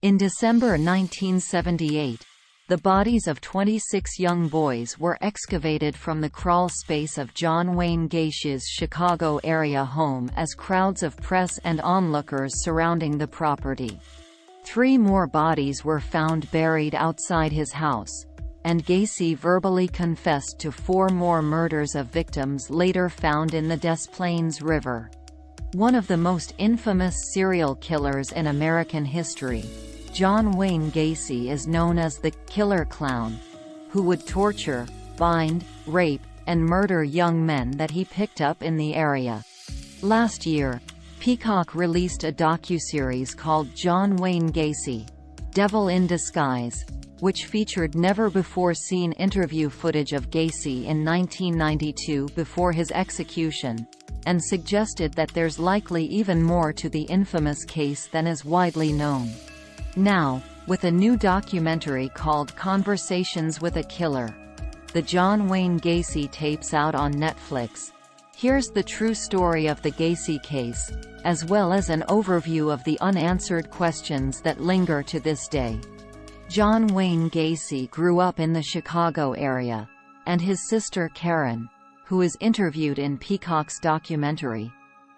In December 1978, the bodies of 26 young boys were excavated from the crawl space of John Wayne Gacy's Chicago area home as crowds of press and onlookers surrounding the property. 3 more bodies were found buried outside his house, and Gacy verbally confessed to 4 more murders of victims later found in the Des Plaines River. One of the most infamous serial killers in American history, John Wayne Gacy is known as the "killer clown," who would torture, bind, rape, and murder young men that he picked up in the area. Last year, Peacock released a docuseries called John Wayne Gacy: Devil in Disguise, which featured never-before-seen interview footage of Gacy in 1992 before his execution, and suggested that there's likely even more to the infamous case than is widely known. Now, with a new documentary called Conversations with a Killer, the John Wayne Gacy tapes out on Netflix, here's the true story of the Gacy case, as well as an overview of the unanswered questions that linger to this day. John Wayne Gacy grew up in the Chicago area, and his sister Karen, who is interviewed in Peacock's documentary,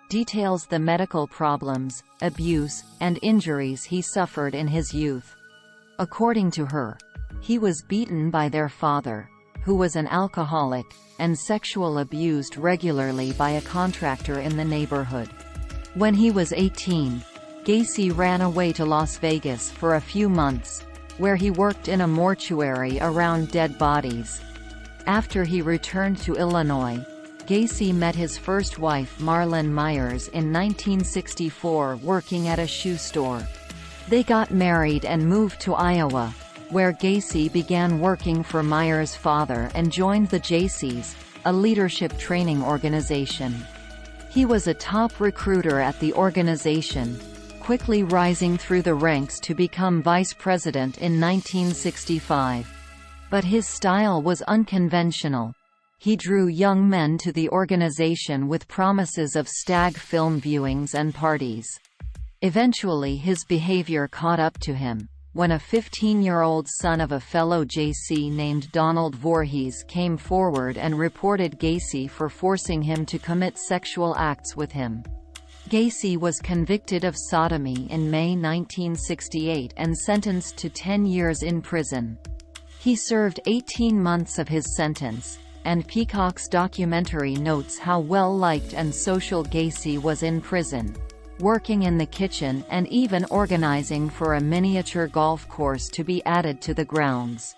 details the medical problems, abuse, and injuries he suffered in his youth. According to her, he was beaten by their father, who was an alcoholic, and sexually abused regularly by a contractor in the neighborhood. When he was 18, Gacy ran away to Las Vegas for a few months, where he worked in a mortuary around dead bodies. After he returned to Illinois, Gacy met his first wife Marlon Myers in 1964 working at a shoe store. They got married and moved to Iowa, where Gacy began working for Myers' father and joined the Jaycees, a leadership training organization. He was a top recruiter at the organization, quickly rising through the ranks to become vice president in 1965. But his style was unconventional. He drew young men to the organization with promises of stag film viewings and parties. Eventually his behavior caught up to him, when a 15-year-old son of a fellow Jaycee named Donald Voorhees came forward and reported Gacy for forcing him to commit sexual acts with him. Gacy was convicted of sodomy in May 1968 and sentenced to 10 years in prison. He served 18 months of his sentence, and Peacock's documentary notes how well-liked and social Gacy was in prison, working in the kitchen and even organizing for a miniature golf course to be added to the grounds.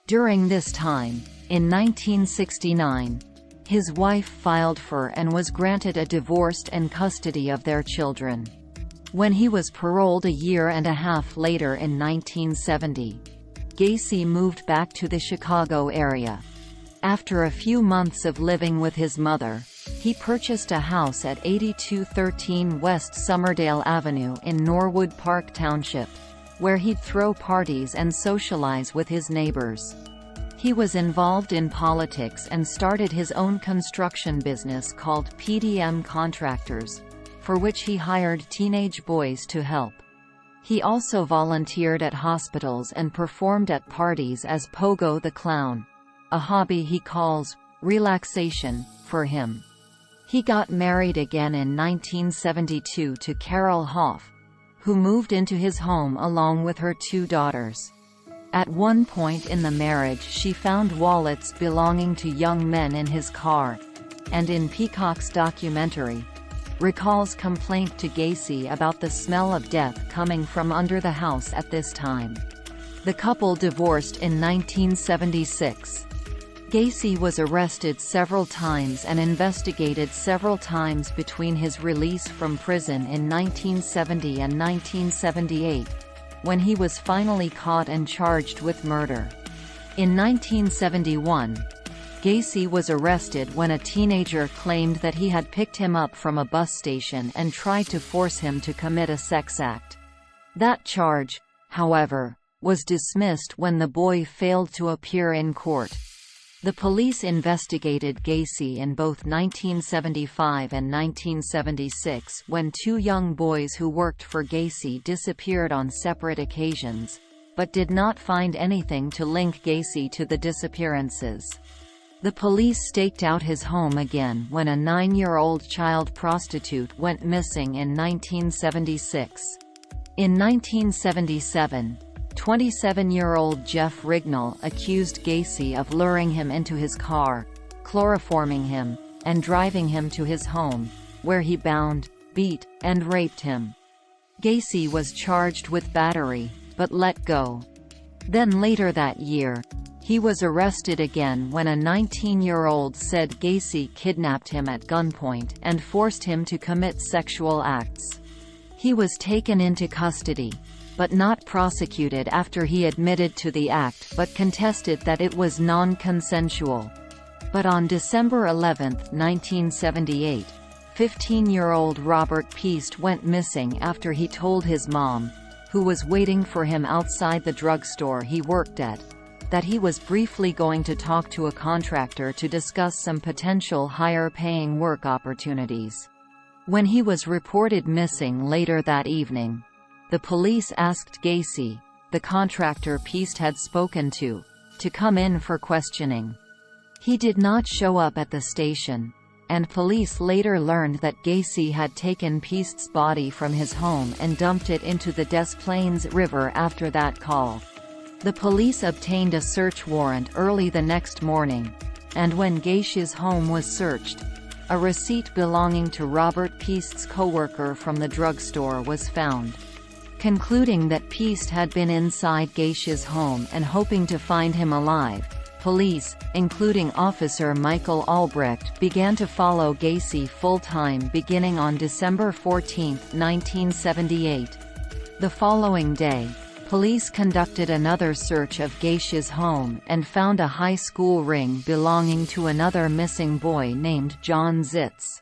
During this time, in 1969, his wife filed for and was granted a divorce and custody of their children. When he was paroled a year and a half later in 1970, Gacy moved back to the Chicago area. After a few months of living with his mother, he purchased a house at 8213 West Summerdale Avenue in Norwood Park Township, where he'd throw parties and socialize with his neighbors. He was involved in politics and started his own construction business called PDM Contractors, for which he hired teenage boys to help. He also volunteered at hospitals and performed at parties as Pogo the Clown, a hobby he calls relaxation for him. He got married again in 1972 to Carol Hoff, who moved into his home along with her 2 daughters. At one point in the marriage she found wallets belonging to young men in his car, and in Peacock's documentary, recalls complaint to Gacy about the smell of death coming from under the house at this time. The couple divorced in 1976. Gacy was arrested several times and investigated several times between his release from prison in 1970 and 1978, when he was finally caught and charged with murder. In 1971, Gacy was arrested when a teenager claimed that he had picked him up from a bus station and tried to force him to commit a sex act. That charge, however, was dismissed when the boy failed to appear in court. The police investigated Gacy in both 1975 and 1976 when two young boys who worked for Gacy disappeared on separate occasions, but did not find anything to link Gacy to the disappearances. The police staked out his home again when a 9-year-old child prostitute went missing in 1976. In 1977, 27-year-old Jeff Rignall accused Gacy of luring him into his car, chloroforming him, and driving him to his home, where he bound, beat, and raped him. Gacy was charged with battery, but let go. Then later that year, he was arrested again when a 19-year-old said Gacy kidnapped him at gunpoint and forced him to commit sexual acts. He was taken into custody, but not prosecuted after he admitted to the act but contested that it was non-consensual. But on December 11, 1978, 15-year-old Robert Peast went missing after he told his mom, who was waiting for him outside the drugstore he worked at, that he was briefly going to talk to a contractor to discuss some potential higher-paying work opportunities. When he was reported missing later that evening, the police asked Gacy, the contractor Peast had spoken to come in for questioning. He did not show up at the station, and police later learned that Gacy had taken Peast's body from his home and dumped it into the Des Plaines River after that call. The police obtained a search warrant early the next morning, and when Gacy's home was searched, a receipt belonging to Robert Peast's coworker from the drugstore was found. Concluding that Peast had been inside Gacy's home and hoping to find him alive, police, including Officer Michael Albrecht, began to follow Gacy full-time beginning on December 14, 1978. The following day, police conducted another search of Gacy's home and found a high school ring belonging to another missing boy named John Zitz.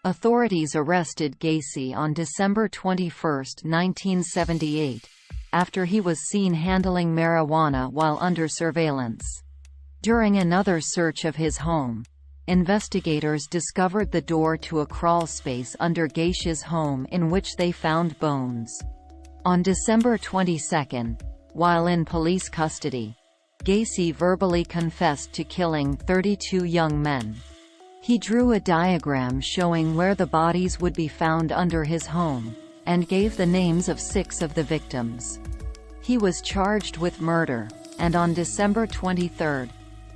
Authorities arrested Gacy on December 21, 1978, after he was seen handling marijuana while under surveillance. During another search of his home, investigators discovered the door to a crawl space under Gacy's home in which they found bones. On December 22, while in police custody, Gacy verbally confessed to killing 32 young men. He drew a diagram showing where the bodies would be found under his home, and gave the names of 6 of the victims. He was charged with murder, and on December 23,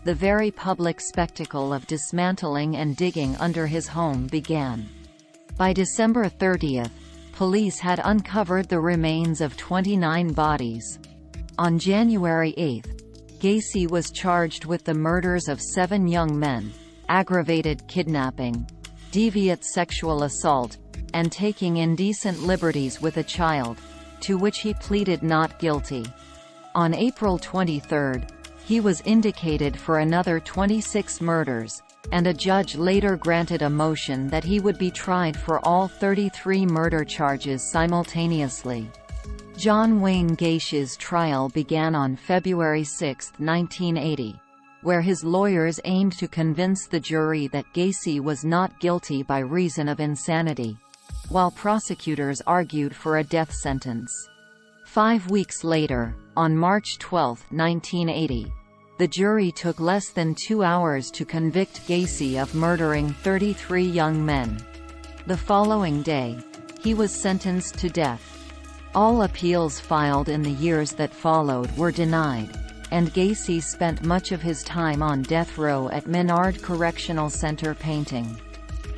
the very public spectacle of dismantling and digging under his home began. By December 30, police had uncovered the remains of 29 bodies. On January 8, Gacy was charged with the murders of 7 young men, aggravated kidnapping, deviant sexual assault, and taking indecent liberties with a child, to which he pleaded not guilty. On April 23, he was indicted for another 26 murders, and a judge later granted a motion that he would be tried for all 33 murder charges simultaneously. John Wayne Gacy's trial began on February 6, 1980. Where his lawyers aimed to convince the jury that Gacy was not guilty by reason of insanity, while prosecutors argued for a death sentence. 5 weeks later, on March 12, 1980, the jury took less than 2 hours to convict Gacy of murdering 33 young men. The following day, he was sentenced to death. All appeals filed in the years that followed were denied, and Gacy spent much of his time on death row at Menard Correctional Center painting.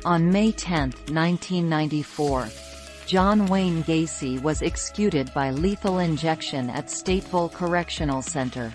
On May 10, 1994, John Wayne Gacy was executed by lethal injection at Stateville Correctional Center.